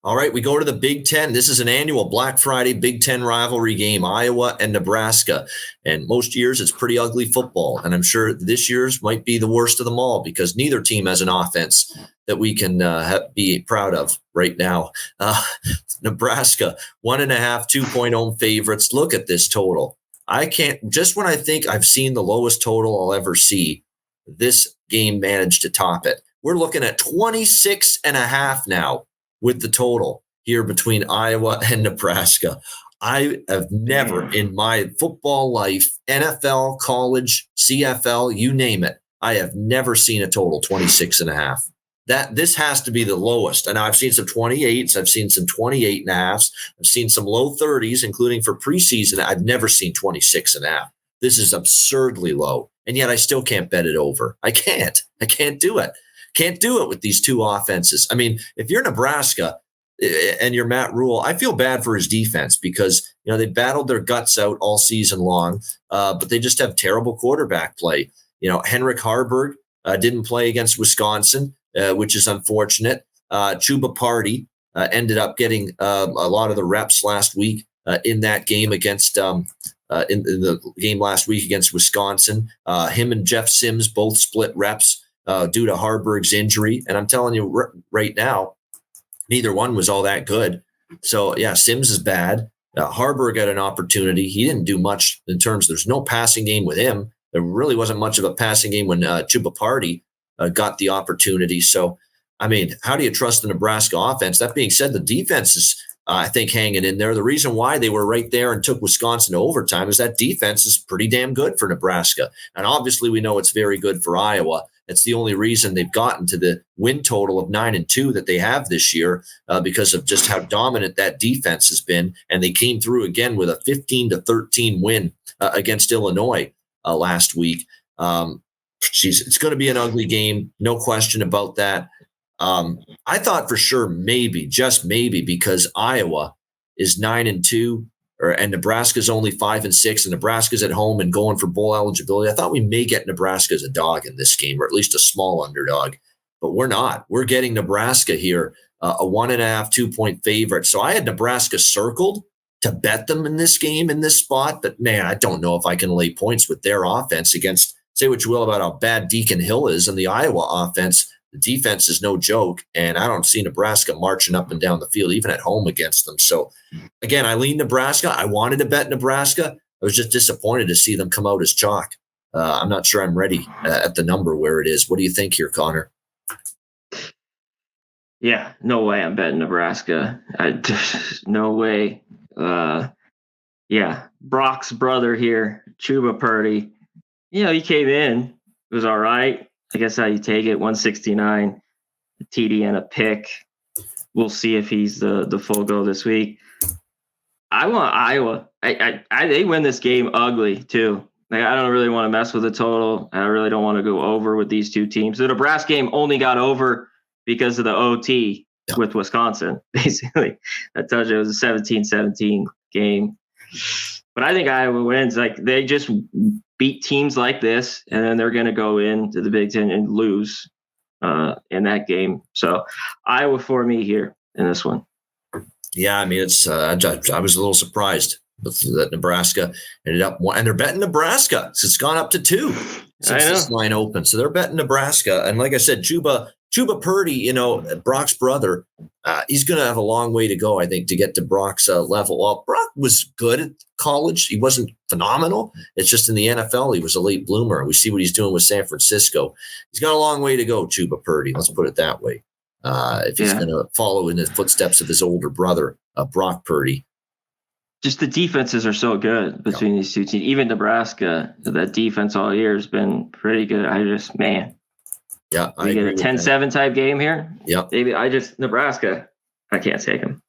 All right, we go to the Big Ten. This is an annual Black Friday Big Ten rivalry game, Iowa and Nebraska. And most years it's pretty ugly football. And I'm sure this year's might be the worst of them all because neither team has an offense that we can be proud of right now. Nebraska, 1.5, 2-point home favorites. Look at this total. I can't, just when I think I've seen the lowest total I'll ever see, this game managed to top it. We're looking at 26.5 now with the total here between Iowa and Nebraska. I have never in my football life, NFL, college, CFL, you name it, I have never seen a total 26.5. This has to be the lowest. And I've seen some 28s. I've seen some 28.5s. I've seen some low 30s, including for preseason. I've never seen 26.5. This is absurdly low. And yet I still can't bet it over. I can't do it. Can't do it with these two offenses. I mean, if you're Nebraska and you're Matt Rule, I feel bad for his defense because, they battled their guts out all season long, but they just have terrible quarterback play. Henrik Harburg didn't play against Wisconsin, which is unfortunate. Chuba Party ended up getting a lot of the reps last week in that game against in the game last week against Wisconsin. Him and Jeff Sims both split reps due to Harburg's injury. And I'm telling you right now, neither one was all that good. So, yeah, Sims is bad. Harburg got an opportunity. He didn't do much in terms, there's no passing game with him. There really wasn't much of a passing game when Chuba Party got the opportunity. So, I mean, how do you trust the Nebraska offense? That being said, the defense is, I think, hanging in there. The reason why they were right there and took Wisconsin to overtime is that defense is pretty damn good for Nebraska. And obviously we know it's very good for Iowa. It's the only reason they've gotten to the win total of 9-2 that they have this year because of just how dominant that defense has been. And they came through again with a 15-13 win against Illinois last week. It's going to be an ugly game. No question about that. I thought for sure maybe, just maybe, because Iowa is 9-2 and Nebraska's only 5-6 and Nebraska's at home and going for bowl eligibility. I thought we may get Nebraska as a dog in this game, or at least a small underdog, but we're not. We're getting Nebraska here, a 1.5, 2-point favorite. So I had Nebraska circled to bet them in this game, in this spot, but man, I don't know if I can lay points with their offense against, say what you will about how bad Deacon Hill is and the Iowa offense. The defense is no joke, and I don't see Nebraska marching up and down the field, even at home against them. So, again, I lean Nebraska. I wanted to bet Nebraska. I was just disappointed to see them come out as chalk. I'm not sure I'm ready at the number where it is. What do you think here, Conor? Yeah, no way I'm betting Nebraska. No way. Brock's brother here, Chuba Purdy. He came in. It was all right. I guess how you take it, 169, a TD and a pick. We'll see if he's the full go this week. I want Iowa. They win this game ugly too. I don't really want to mess with the total. I really don't want to go over with these two teams. The Nebraska game only got over because of the OT with Wisconsin, basically. That tells you it was a 17-17 game. But I think Iowa wins. They just beat teams like this, and then they're going to go into the Big Ten and lose in that game. So Iowa for me here in this one. Yeah, I mean, it's I was a little surprised that Nebraska ended up, and they're betting Nebraska. So it's gone up to 2 since this line opened. So they're betting Nebraska. And like I said, Chuba Purdy, Brock's brother, he's going to have a long way to go, I think, to get to Brock's level. Well, Brock was good at college. He wasn't phenomenal. It's just in the NFL, he was a late bloomer. We see what he's doing with San Francisco. He's got a long way to go, Chuba Purdy. Let's put it that way. If he's going to follow in the footsteps of his older brother, Brock Purdy. Just the defenses are so good between these two teams. Even Nebraska, that defense all year has been pretty good. Yeah, we get a 10-7 type game here. Yep. Maybe Nebraska, I can't take them.